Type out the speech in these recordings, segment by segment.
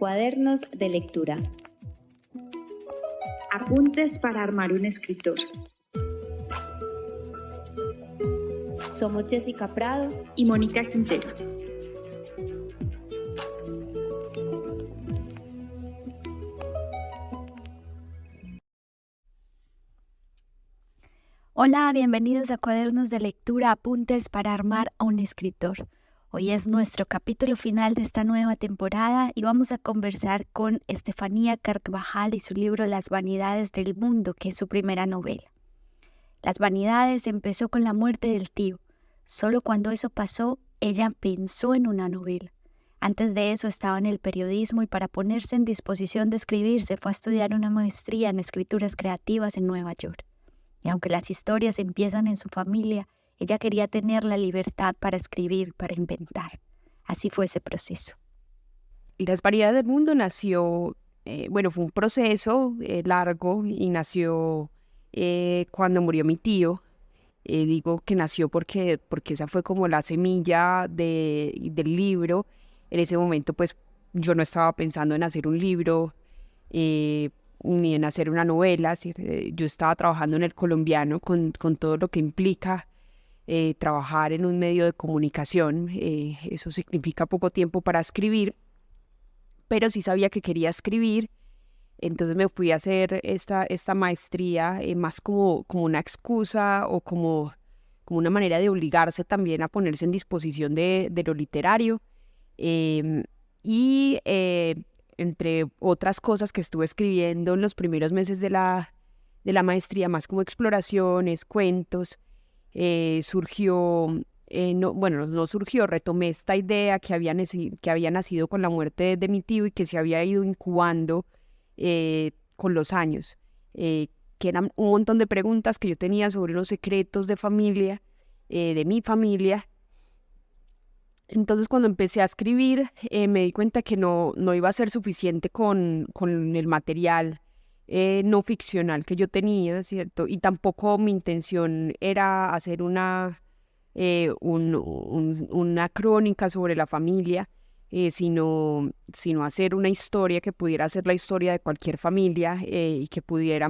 Cuadernos de lectura. Apuntes para armar un escritor. Somos Jessica Prado y Mónica Quintero. Hola, bienvenidos a Cuadernos de Lectura, Apuntes para armar a un escritor. Hoy es nuestro capítulo final de esta nueva temporada y vamos a conversar con Estefanía Carvajal y su libro Las vanidades del mundo, que es su primera novela. Las vanidades empezó con la muerte del tío. Solo cuando eso pasó, ella pensó en una novela. Antes de eso estaba en el periodismo y para ponerse en disposición de escribir se fue a estudiar una maestría en escrituras creativas en Nueva York. Y aunque las historias empiezan en su familia, ella quería tener la libertad para escribir, para inventar. Así fue ese proceso. Las vanidades del mundo nació, fue un proceso largo y nació cuando murió mi tío. Digo que nació porque esa fue como la semilla del libro. En ese momento pues yo no estaba pensando en hacer un libro ni en hacer una novela. Yo estaba trabajando en El Colombiano con todo lo que implica trabajar en un medio de comunicación. Eso significa poco tiempo para escribir, pero sí sabía que quería escribir. Entonces me fui a hacer esta maestría más como una excusa o como una manera de obligarse también a ponerse en disposición de lo literario. Entre otras cosas que estuve escribiendo en los primeros meses de la maestría, más como exploraciones, cuentos, retomé esta idea que había nacido con la muerte de mi tío y que se había ido incubando con los años, que eran un montón de preguntas que yo tenía sobre los secretos de familia, de mi familia. Entonces cuando empecé a escribir me di cuenta que no iba a ser suficiente con el material no ficcional que yo tenía, ¿cierto? Y tampoco mi intención era hacer una crónica sobre la familia, sino hacer una historia que pudiera ser la historia de cualquier familia y que pudiera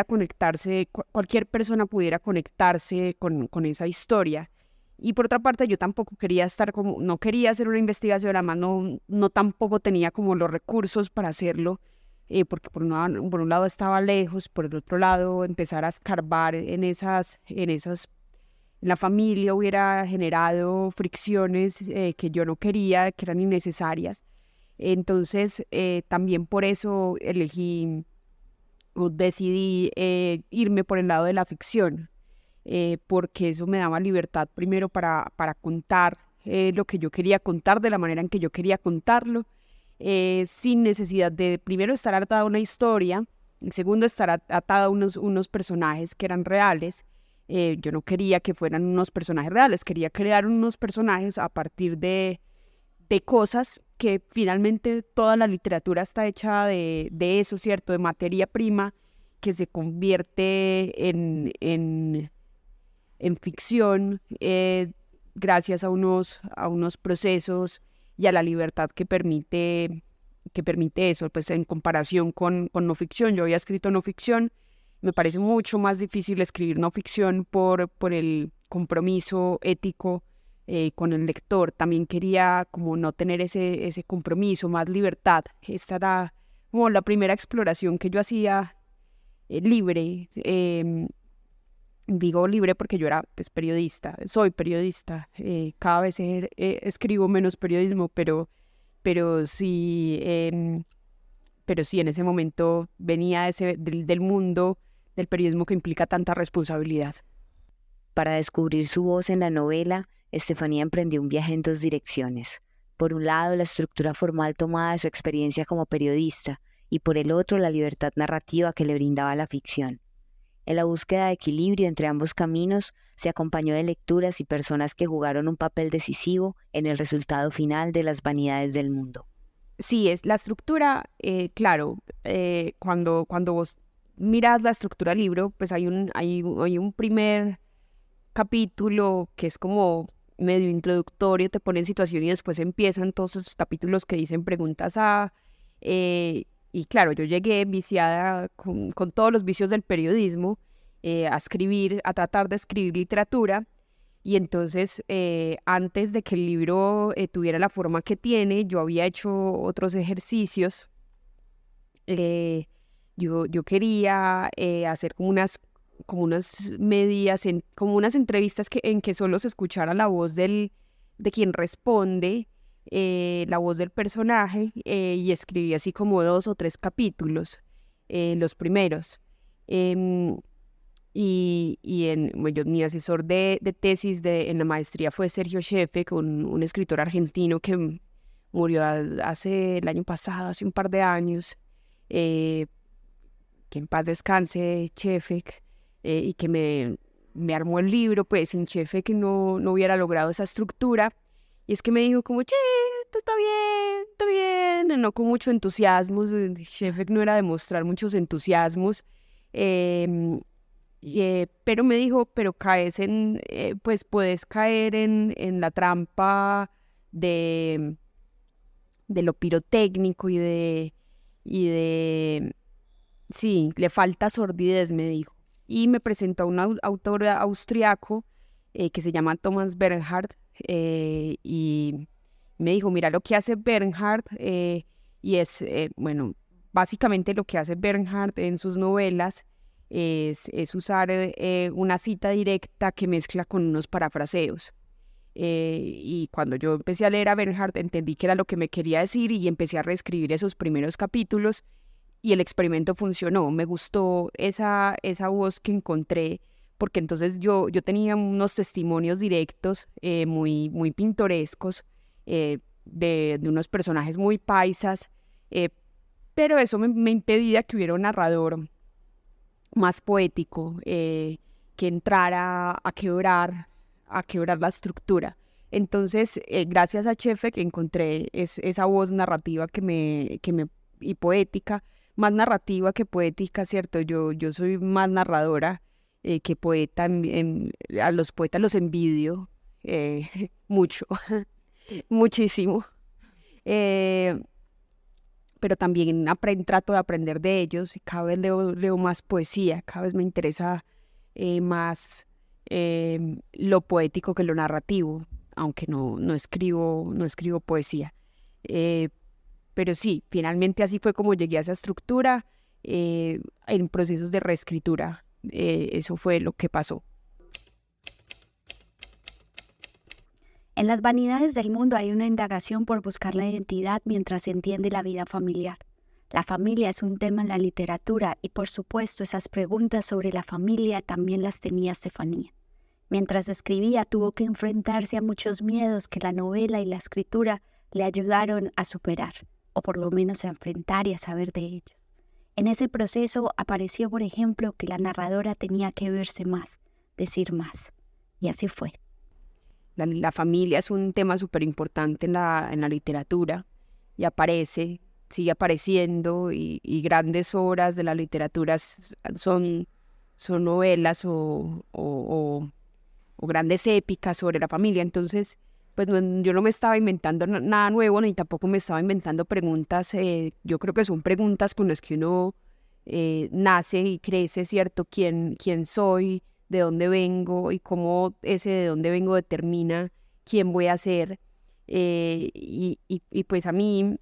conectarse, cualquier persona pudiera conectarse con esa historia. Y por otra parte, yo tampoco quería no quería hacer una investigación, además no tampoco tenía como los recursos para hacerlo, porque por un lado estaba lejos, por el otro lado empezar a escarbar en la familia hubiera generado fricciones que yo no quería, que eran innecesarias. Entonces, también por eso decidí irme por el lado de la ficción, porque eso me daba libertad primero para contar lo que yo quería contar de la manera en que yo quería contarlo, sin necesidad de primero estar atada a una historia, y segundo estar atada a unos personajes que eran reales. Yo no quería que fueran unos personajes reales, quería crear unos personajes a partir de cosas que finalmente toda la literatura está hecha de eso, ¿cierto? De materia prima que se convierte en ficción gracias a unos procesos y a la libertad que permite eso, pues en comparación con no ficción. Yo había escrito no ficción, me parece mucho más difícil escribir no ficción por el compromiso ético con el lector. También quería como no tener ese compromiso, más libertad. Esta era como la primera exploración que yo hacía libre. Digo libre porque yo era pues soy periodista, cada vez escribo menos periodismo, pero sí, en ese momento venía del mundo del periodismo que implica tanta responsabilidad. Para descubrir su voz en la novela, Estefanía emprendió un viaje en dos direcciones. Por un lado, la estructura formal tomada de su experiencia como periodista, y por el otro, la libertad narrativa que le brindaba la ficción. En la búsqueda de equilibrio entre ambos caminos, se acompañó de lecturas y personas que jugaron un papel decisivo en el resultado final de Las vanidades del mundo. Sí, es la estructura, claro, cuando vos miras la estructura del libro, pues hay un primer capítulo que es como medio introductorio, te pone en situación y después empiezan todos esos capítulos que dicen preguntas a... y claro, yo llegué viciada con todos los vicios del periodismo a escribir, a tratar de escribir literatura. Y entonces, antes de que el libro tuviera la forma que tiene, yo había hecho otros ejercicios. Yo quería hacer como unas medidas, como unas entrevistas en que solo se escuchara la voz de quien responde, la voz del personaje, y escribí así como 2 o 3 capítulos, los primeros. Mi asesor de tesis en la maestría fue Sergio Shefek, un escritor argentino que murió hace el año pasado, hace un par de años, que en paz descanse Shefek, y que me armó el libro. Pues sin Shefek no hubiera logrado esa estructura. Y es que me dijo como, che, está bien, no con mucho entusiasmo. Shefek no era de mostrar muchos entusiasmos. Pero me dijo, pero pues puedes caer en la trampa de lo pirotécnico sí, le falta sordidez, me dijo. Y me presentó a un autor austriaco que se llama Thomas Bernhard, y me dijo, mira lo que hace Bernhard, y es, básicamente lo que hace Bernhard en sus novelas es usar una cita directa que mezcla con unos parafraseos. Y cuando yo empecé a leer a Bernhard, entendí que era lo que me quería decir y empecé a reescribir esos primeros capítulos, y el experimento funcionó. Me gustó esa voz que encontré, porque entonces yo tenía unos testimonios directos muy, muy pintorescos, de unos personajes muy paisas, pero eso me impedía que hubiera un narrador más poético, que entrara a quebrar la estructura. Entonces, gracias a Shefek encontré esa voz narrativa y poética, más narrativa que poética, ¿cierto? Yo soy más narradora que poeta. A los poetas los envidio mucho, muchísimo. Pero también trato de aprender de ellos, y cada vez leo más poesía, cada vez me interesa más lo poético que lo narrativo, aunque no escribo poesía. Pero sí, finalmente así fue como llegué a esa estructura, en procesos de reescritura. Eso fue lo que pasó. En Las vanidades del mundo hay una indagación por buscar la identidad mientras se entiende la vida familiar. La familia es un tema en la literatura y, por supuesto, esas preguntas sobre la familia también las tenía Estefanía. Mientras escribía, tuvo que enfrentarse a muchos miedos que la novela y la escritura le ayudaron a superar, o por lo menos a enfrentar y a saber de ellos. En ese proceso apareció, por ejemplo, que la narradora tenía que verse más, decir más. Y así fue. La familia es un tema súper importante en la literatura, y sigue apareciendo, y grandes obras de la literatura son novelas o grandes épicas sobre la familia. Entonces, pues yo no me estaba inventando nada nuevo, ni tampoco me estaba inventando preguntas. Yo creo que son preguntas con las que uno nace y crece, ¿cierto? ¿Quién soy? ¿De dónde vengo? Y cómo ese de dónde vengo determina quién voy a ser. Y pues a mí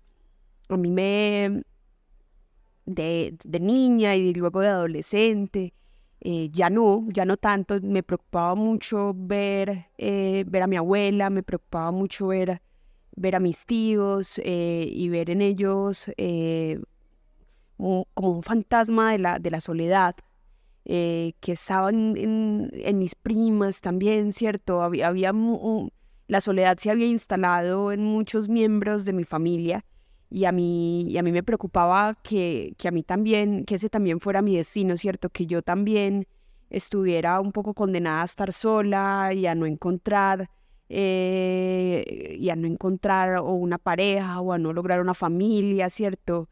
de niña y luego de adolescente, ya no tanto. Me preocupaba mucho ver a mi abuela, me preocupaba mucho ver a mis tíos, y ver en ellos como un fantasma de la soledad, que estaban en mis primas también, ¿cierto? La soledad se había instalado en muchos miembros de mi familia, y a mí me preocupaba que a mí también, que ese también fuera mi destino, ¿cierto? Que yo también estuviera un poco condenada a estar sola y a no encontrar o una pareja, o a no lograr una familia, ¿cierto?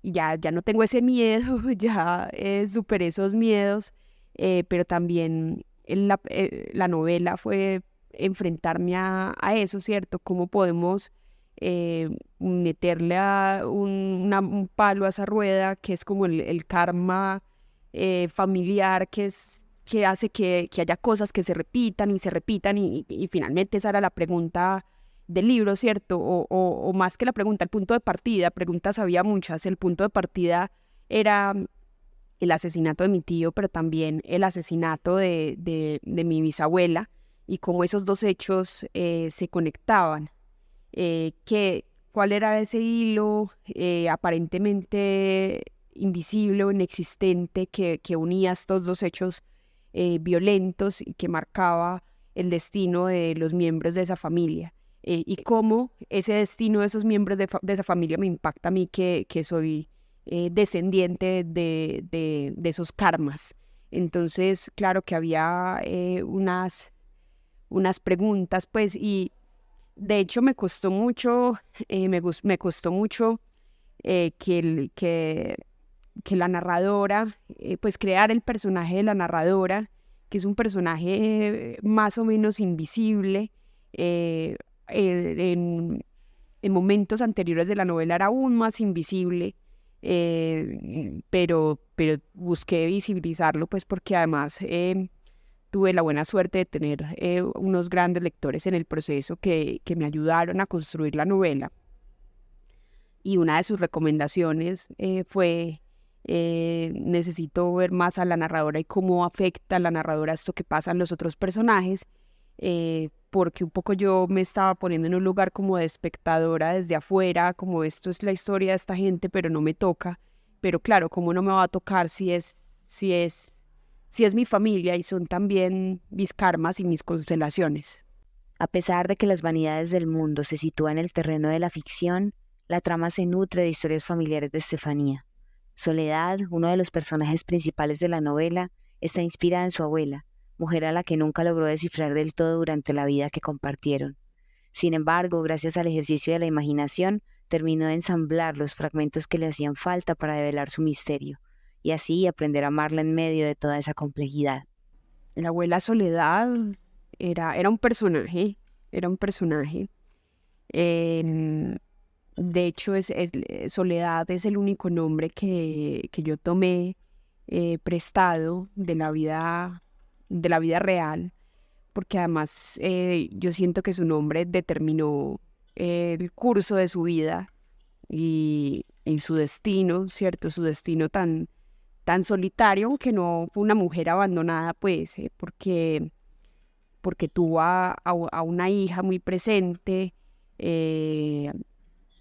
Ya no tengo ese miedo, ya superé esos miedos, pero también la novela fue enfrentarme a eso, ¿cierto? ¿Cómo podemos meterle un palo a esa rueda que es como el karma familiar, que hace que haya cosas que se repitan y finalmente esa era la pregunta del libro, ¿cierto? O más que la pregunta, el punto de partida, preguntas había muchas, el punto de partida era el asesinato de mi tío, pero también el asesinato de mi bisabuela y cómo esos dos hechos se conectaban. ¿Cuál era ese hilo aparentemente invisible o inexistente que unía estos dos hechos violentos y que marcaba el destino de los miembros de esa familia? Y cómo ese destino de esos miembros de esa familia me impacta a mí que soy descendiente de esos karmas. Entonces, claro que había unas preguntas, pues, y de hecho me costó mucho, me costó mucho que la narradora, pues crear el personaje de la narradora, que es un personaje más o menos invisible. En momentos anteriores de la novela era aún más invisible, pero busqué visibilizarlo, pues porque además tuve la buena suerte de tener unos grandes lectores en el proceso que me ayudaron a construir la novela. Y una de sus recomendaciones fue necesito ver más a la narradora y cómo afecta a la narradora esto que pasa en los otros personajes, porque un poco yo me estaba poniendo en un lugar como de espectadora desde afuera, como esto es la historia de esta gente, pero no me toca. Pero claro, ¿cómo no me va a tocar si es mi familia y son también mis karmas y mis constelaciones? A pesar de que las vanidades del mundo se sitúan en el terreno de la ficción, la trama se nutre de historias familiares de Estefanía. Soledad, uno de los personajes principales de la novela, está inspirada en su abuela, mujer a la que nunca logró descifrar del todo durante la vida que compartieron. Sin embargo, gracias al ejercicio de la imaginación, terminó de ensamblar los fragmentos que le hacían falta para develar su misterio, y así aprender a amarla en medio de toda esa complejidad. La abuela Soledad era un personaje, de hecho, Soledad es el único nombre que yo tomé prestado de la vida real, porque además yo siento que su nombre determinó el curso de su vida y su destino, ¿cierto? Su destino tan solitario, aunque no fue una mujer abandonada, pues, porque tuvo a una hija muy presente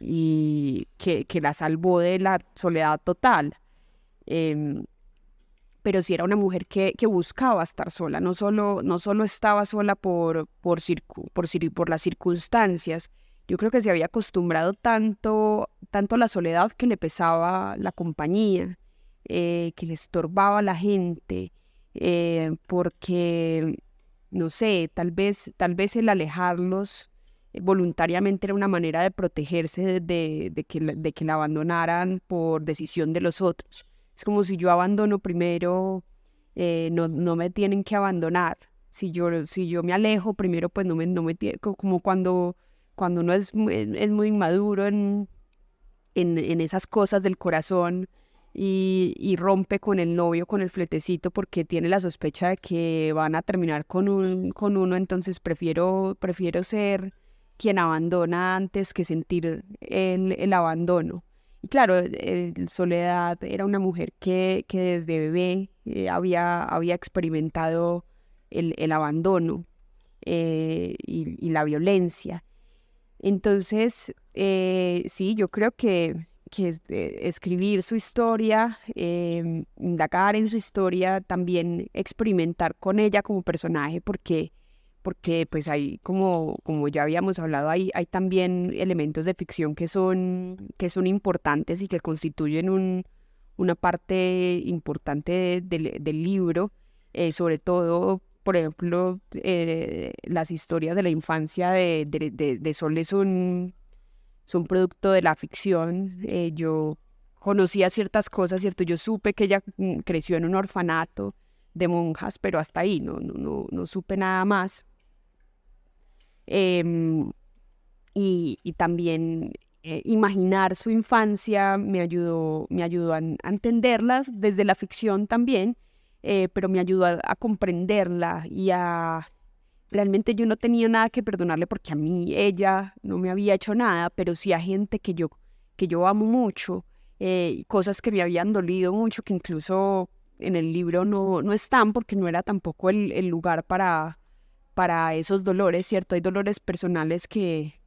y que la salvó de la soledad total. Pero sí era una mujer que buscaba estar sola, no solo estaba sola por las circunstancias. Yo creo que se había acostumbrado tanto a la soledad que le pesaba la compañía, que le estorbaba a la gente, porque, no sé, tal vez el alejarlos voluntariamente era una manera de protegerse de que la abandonaran por decisión de los otros. Es como si yo abandono primero, no me tienen que abandonar. Si yo me alejo primero, pues no me como cuando uno es muy inmaduro en esas cosas del corazón y rompe con el novio, con el fletecito, porque tiene la sospecha de que van a terminar con uno, entonces prefiero ser quien abandona antes que sentir el abandono. Y claro, Soledad era una mujer que desde bebé había experimentado el abandono y la violencia. Entonces, sí, yo creo que escribir su historia, indagar en su historia, también experimentar con ella como personaje, porque pues hay, como ya habíamos hablado, hay también elementos de ficción que son importantes y que constituyen una parte importante del libro, sobre todo, por ejemplo, las historias de la infancia de Sole son producto de la ficción. Yo conocía ciertas cosas, ¿cierto? Yo supe que ella creció en un orfanato, de monjas, pero hasta ahí, no supe nada más. Y también imaginar su infancia me ayudó a entenderla desde la ficción también, pero me ayudó a comprenderla y a... Realmente yo no tenía nada que perdonarle porque a mí ella no me había hecho nada, pero sí a gente que yo amo mucho, cosas que me habían dolido mucho, que incluso en el libro no están porque no era tampoco el lugar para esos dolores, ¿cierto? Hay dolores personales que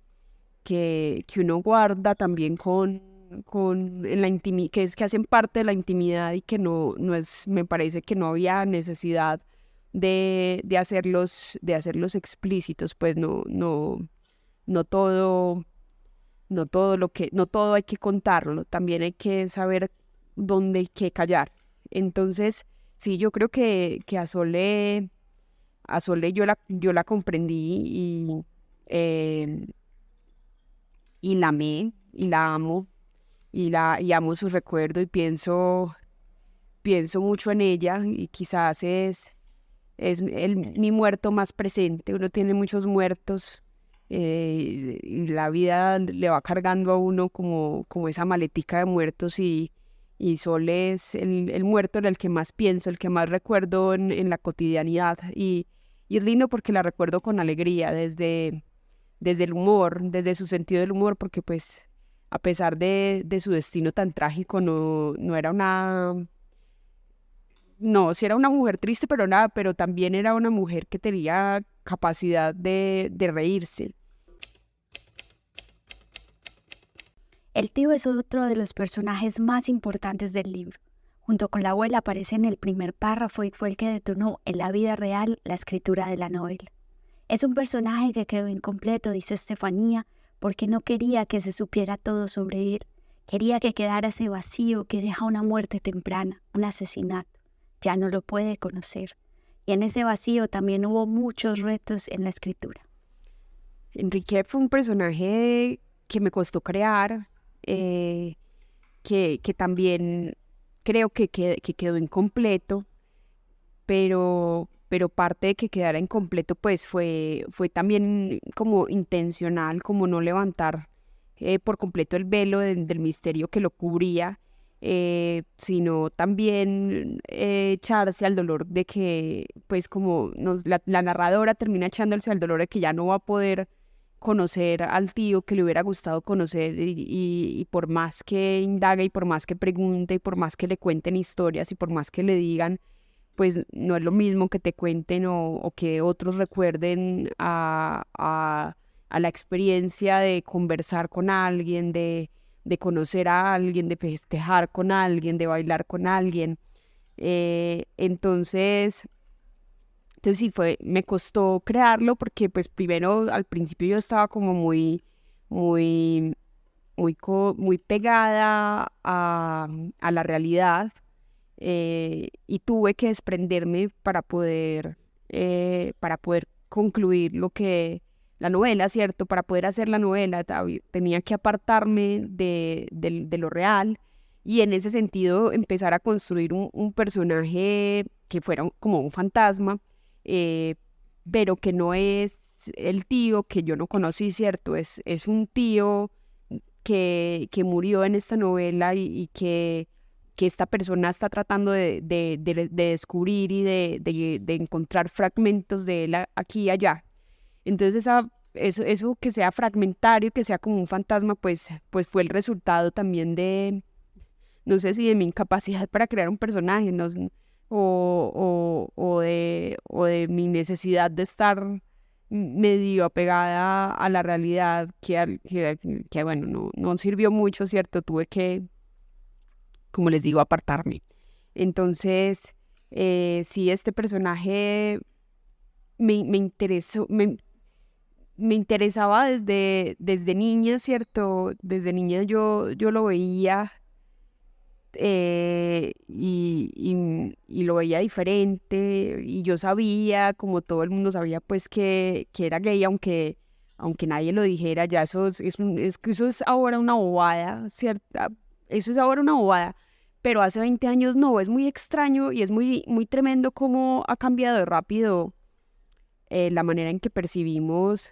uno guarda también en la que hacen parte de la intimidad y que no es, me parece que no había necesidad de hacerlos explícitos, pues no todo no todo hay que contarlo, también hay que saber dónde hay que callar. Entonces, sí, yo creo que a Sole yo la comprendí y la amé y la amo y amo su recuerdo y pienso mucho en ella y quizás es mi muerto más presente. Uno tiene muchos muertos y la vida le va cargando a uno como esa maletica de muertos y Sol es el muerto en el que más pienso, el que más recuerdo en la cotidianidad y es lindo porque la recuerdo con alegría desde el humor, desde su sentido del humor, porque pues a pesar de su destino tan trágico no era sí era una mujer triste, pero también era una mujer que tenía capacidad de reírse. El tío es otro de los personajes más importantes del libro. Junto con la abuela aparece en el primer párrafo y fue el que detonó en la vida real la escritura de la novela. Es un personaje que quedó incompleto, dice Estefanía, porque no quería que se supiera todo sobre él. Quería que quedara ese vacío que deja una muerte temprana, un asesinato. Ya no lo puede conocer. Y en ese vacío también hubo muchos retos en la escritura. Enrique fue un personaje que me costó crear, que también creo que quedó incompleto, pero parte de que quedara incompleto pues fue también como intencional, como no levantar por completo el velo del misterio que lo cubría, sino también echarse al dolor de que pues como la narradora termina echándose al dolor de que ya no va a poder conocer al tío que le hubiera gustado conocer y por más que indaga y por más que pregunte y por más que le cuenten historias y por más que le digan, pues no es lo mismo que te cuenten o que otros recuerden a la experiencia de conversar con alguien, de conocer a alguien, de festejar con alguien, de bailar con alguien. Entonces sí, me costó crearlo porque pues primero al principio yo estaba como muy pegada a la realidad y tuve que desprenderme para poder concluir la novela, ¿cierto? Para poder hacer la novela tenía que apartarme de lo real y en ese sentido empezar a construir un personaje que fuera como un fantasma, pero que no es el tío que yo no conocí, ¿cierto? Es un tío que murió en esta novela y que esta persona está tratando de descubrir y de encontrar fragmentos de él aquí y allá. Entonces eso que sea fragmentario, que sea como un fantasma, pues fue el resultado también no sé si de mi incapacidad para crear un personaje, o de mi necesidad de estar medio apegada a la realidad que bueno, no sirvió mucho, ¿cierto? Tuve que, como les digo, apartarme. Entonces, sí, este personaje me interesó, me interesaba desde niña, ¿cierto? Desde niña yo lo veía y lo veía diferente y yo sabía, como todo el mundo sabía, pues que era gay, aunque nadie lo dijera, ya eso es ahora una bobada, ¿cierto? Eso es ahora una bobada, pero hace 20 años no. Es muy extraño y es muy, muy tremendo cómo ha cambiado de rápido la manera en que percibimos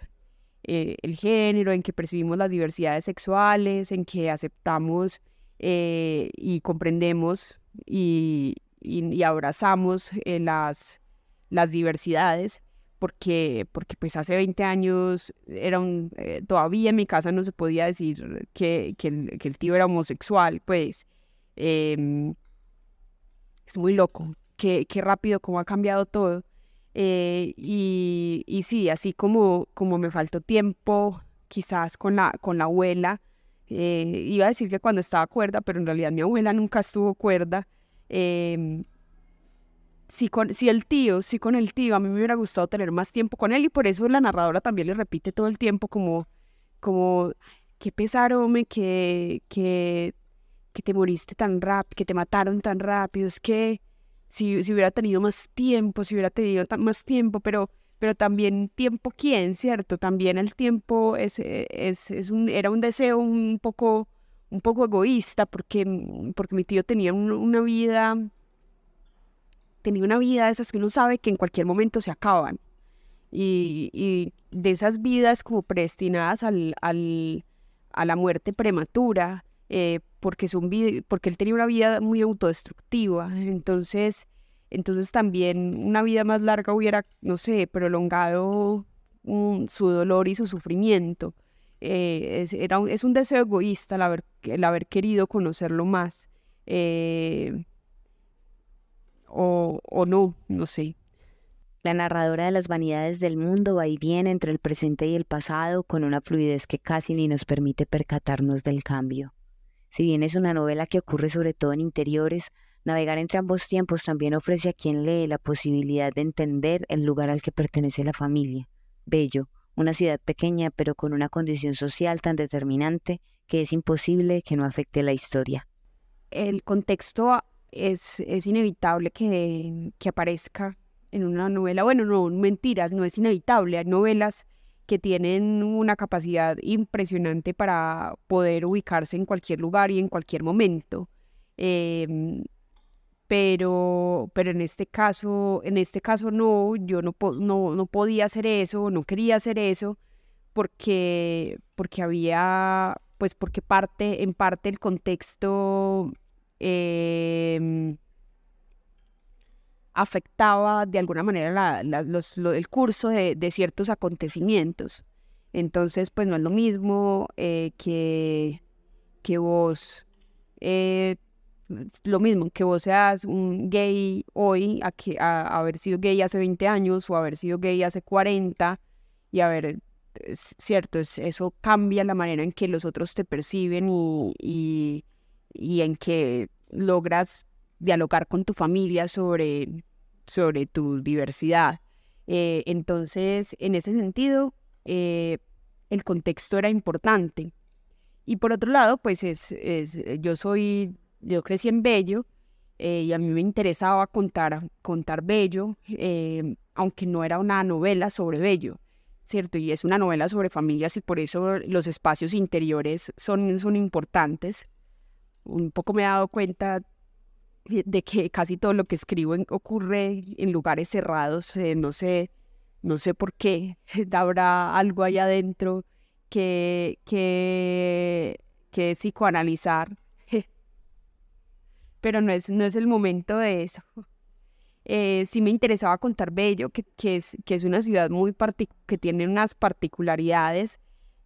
el género, en que percibimos las diversidades sexuales, en que aceptamos y comprendemos y abrazamos las diversidades, porque pues hace 20 años todavía en mi casa no se podía decir que el tío era homosexual, pues es muy loco, qué rápido cómo ha cambiado todo. Y sí, así como me faltó tiempo, quizás con la abuela, iba a decir que cuando estaba cuerda, pero en realidad mi abuela nunca estuvo cuerda. Sí con el tío, a mí me hubiera gustado tener más tiempo con él, y por eso la narradora también le repite todo el tiempo como qué pesar, hombre, que te moriste tan rápido, que te mataron tan rápido. Es que si hubiera tenido más tiempo, más tiempo, pero también tiempo, ¿quién? ¿Cierto? También el tiempo era un deseo un poco egoísta, porque mi tío tenía una vida de esas que uno sabe que en cualquier momento se acaban, y de esas vidas como predestinadas a la muerte prematura, porque él tenía una vida muy autodestructiva. Entonces también una vida más larga hubiera, no sé, prolongado su dolor y su sufrimiento. Es un deseo egoísta el haber querido conocerlo más, o no sé. La narradora de las vanidades del mundo va y viene entre el presente y el pasado con una fluidez que casi ni nos permite percatarnos del cambio. Si bien es una novela que ocurre sobre todo en interiores, navegar entre ambos tiempos también ofrece a quien lee la posibilidad de entender el lugar al que pertenece la familia. Bello, una ciudad pequeña pero con una condición social tan determinante que es imposible que no afecte la historia. El contexto es inevitable que aparezca en una novela. Bueno, no, mentiras, no es inevitable. Hay novelas que tienen una capacidad impresionante para poder ubicarse en cualquier lugar y en cualquier momento. Pero en este caso no, yo no podía hacer eso, no quería hacer eso, porque había, pues porque en parte el contexto afectaba de alguna manera el curso de ciertos acontecimientos. Entonces, pues no es lo mismo que vos, lo mismo que vos seas un gay hoy a haber sido gay hace 20 años o haber sido gay hace 40, y es cierto, eso cambia la manera en que los otros te perciben y en que logras dialogar con tu familia sobre tu diversidad. Entonces, en ese sentido, el contexto era importante. Y por otro lado, pues yo crecí en Bello, y a mí me interesaba contar Bello, aunque no era una novela sobre Bello, ¿cierto? Y es una novela sobre familias, y por eso los espacios interiores son importantes. Un poco me he dado cuenta de que casi todo lo que escribo ocurre en lugares cerrados. No sé por qué. Habrá algo allá adentro que psicoanalizar, pero no es el momento de eso. Sí me interesaba contar Bello, que es una ciudad que tiene unas particularidades,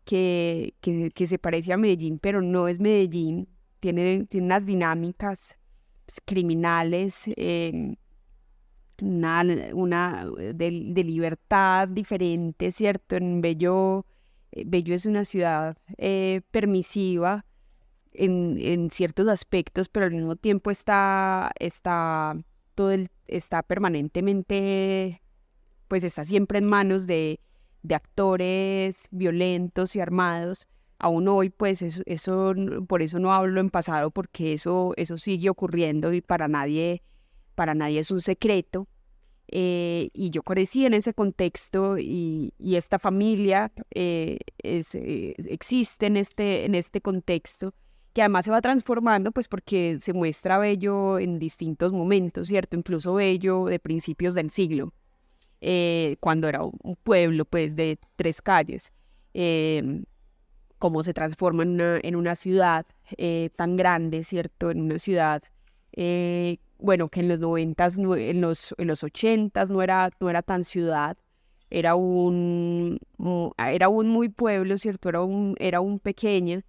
que se parece a Medellín, pero no es Medellín. Tiene unas dinámicas criminales, de libertad diferente, ¿cierto? En Bello es una ciudad permisiva en ciertos aspectos, pero al mismo tiempo está permanentemente, pues está siempre en manos de actores violentos y armados. Aún hoy, pues eso por eso no hablo en pasado, porque eso sigue ocurriendo, y para nadie es un secreto. Y yo crecí en ese contexto, y esta familia existe en este contexto, que además se va transformando, pues porque se muestra Bello en distintos momentos, ¿cierto? Incluso Bello de principios del siglo, cuando era un pueblo, pues, de 3 calles, cómo se transforma en una ciudad tan grande, ¿cierto? En una ciudad, bueno, que en los 90s, en los 80s no era tan ciudad, era un muy pueblo, ¿cierto? Era un pequeño,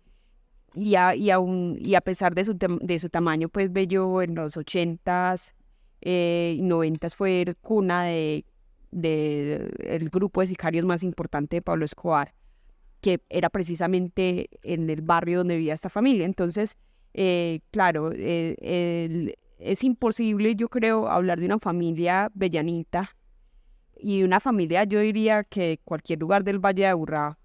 y a pesar de su tamaño, pues Bello en los 80s y 90s fue cuna de el grupo de sicarios más importante de Pablo Escobar, que era precisamente en el barrio donde vivía esta familia. Entonces, claro, es imposible, yo creo, hablar de una familia bellanita y una familia, yo diría que cualquier lugar del Valle de Aburrá,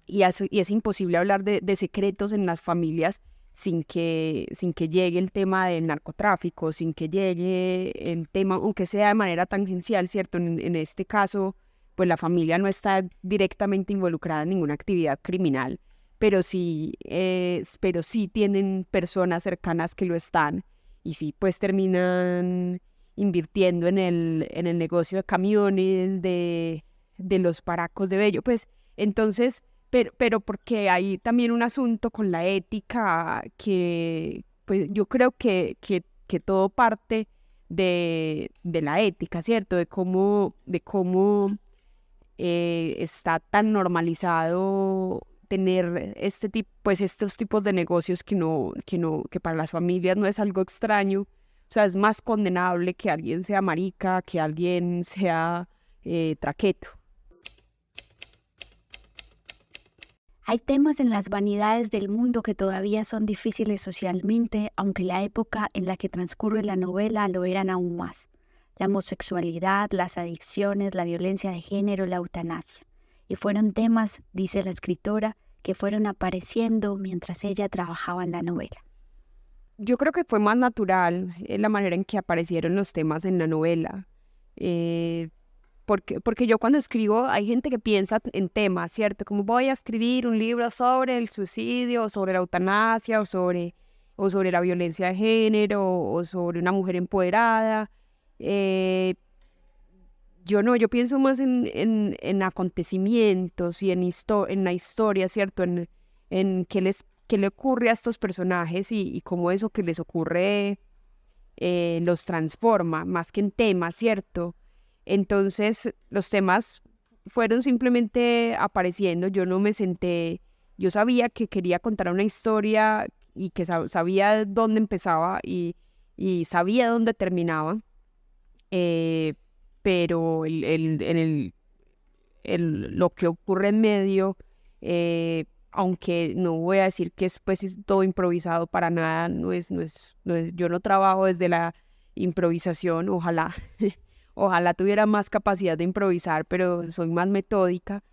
y es imposible hablar de secretos en las familias sin que llegue el tema del narcotráfico, sin que llegue el tema, aunque sea de manera tangencial, ¿cierto? En este caso, pues la familia no está directamente involucrada en ninguna actividad criminal, pero sí tienen personas cercanas que lo están, y sí, pues terminan invirtiendo en el negocio de camiones, de los paracos de Bello, pues entonces, pero porque hay también un asunto con la ética que, pues yo creo que todo parte de la ética, ¿cierto? De cómo está tan normalizado tener estos tipos de negocios que para las familias no es algo extraño. O sea, es más condenable que alguien sea marica, que alguien sea traqueto. Hay temas en las vanidades del mundo que todavía son difíciles socialmente, aunque la época en la que transcurre la novela lo eran aún más. La homosexualidad, las adicciones, la violencia de género, la eutanasia. Y fueron temas, dice la escritora, que fueron apareciendo mientras ella trabajaba en la novela. Yo creo que fue más natural la manera en que aparecieron los temas en la novela. Porque yo cuando escribo, hay gente que piensa en temas, ¿cierto? Como voy a escribir un libro sobre el suicidio, o sobre la eutanasia, o sobre la violencia de género, o sobre una mujer empoderada. Yo pienso más en acontecimientos y en la historia, ¿cierto? En qué le ocurre a estos personajes y cómo eso que les ocurre los transforma, más que en temas, ¿cierto? Entonces, los temas fueron simplemente apareciendo. Yo no me senté, yo sabía que quería contar una historia y que sabía dónde empezaba y sabía dónde terminaba, pero lo que ocurre en medio, aunque no voy a decir que es pues todo improvisado para nada, yo no trabajo desde la improvisación, ojalá tuviera más capacidad de improvisar, pero soy más metódica,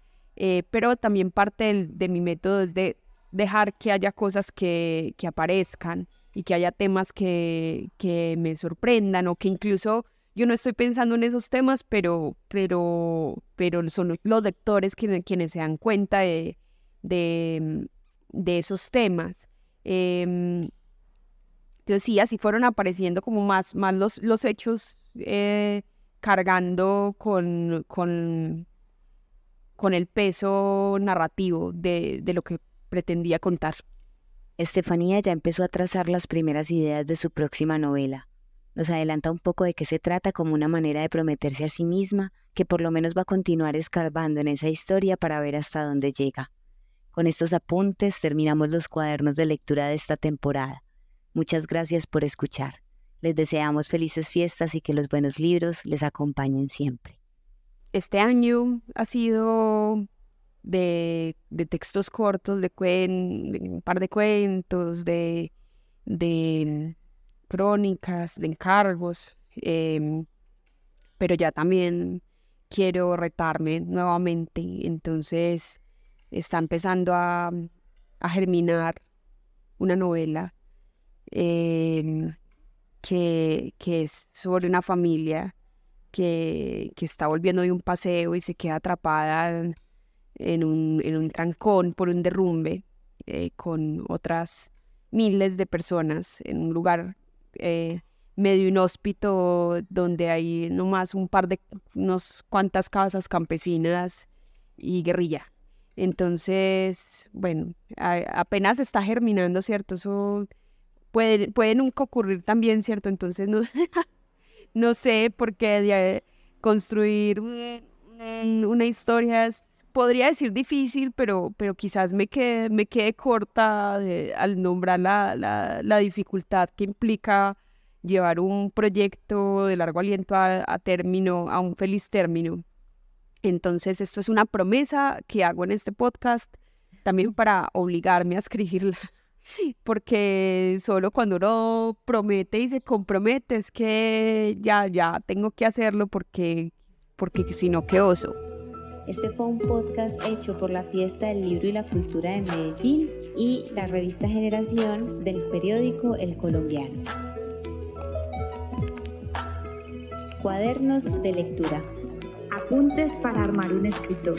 pero también parte de mi método es de dejar que haya cosas que aparezcan y que haya temas que me sorprendan, o que incluso yo no estoy pensando en esos temas, pero son los lectores quienes se dan cuenta de esos temas. Entonces sí, así fueron apareciendo como más los hechos, cargando con el peso narrativo de lo que pretendía contar. Estefanía ya empezó a trazar las primeras ideas de su próxima novela. Nos adelanta un poco de qué se trata, como una manera de prometerse a sí misma que por lo menos va a continuar escarbando en esa historia para ver hasta dónde llega. Con estos apuntes terminamos los cuadernos de lectura de esta temporada. Muchas gracias por escuchar. Les deseamos felices fiestas y que los buenos libros les acompañen siempre. Este año ha sido de textos cortos, de un par de cuentos, de crónicas, de encargos, pero ya también quiero retarme nuevamente. Entonces está empezando a germinar una novela que es sobre una familia que está volviendo de un paseo y se queda atrapada en un trancón por un derrumbe, con otras miles de personas en un lugar medio inhóspito donde hay nomás unos cuantas casas campesinas y guerrilla. Entonces, bueno, apenas está germinando, ¿cierto? Eso puede nunca ocurrir también, ¿cierto? Entonces, no sé por qué construir una historia podría decir difícil, pero quizás me quede corta al nombrar la dificultad que implica llevar un proyecto de largo aliento a término, a un feliz término. Entonces, esto es una promesa que hago en este podcast, también para obligarme a escribirla, porque solo cuando uno promete y se compromete es que ya tengo que hacerlo, porque si no, qué oso. Este fue un podcast hecho por la Fiesta del Libro y la Cultura de Medellín y la revista Generación del periódico El Colombiano. Cuadernos de lectura. Apuntes para armar un escritor.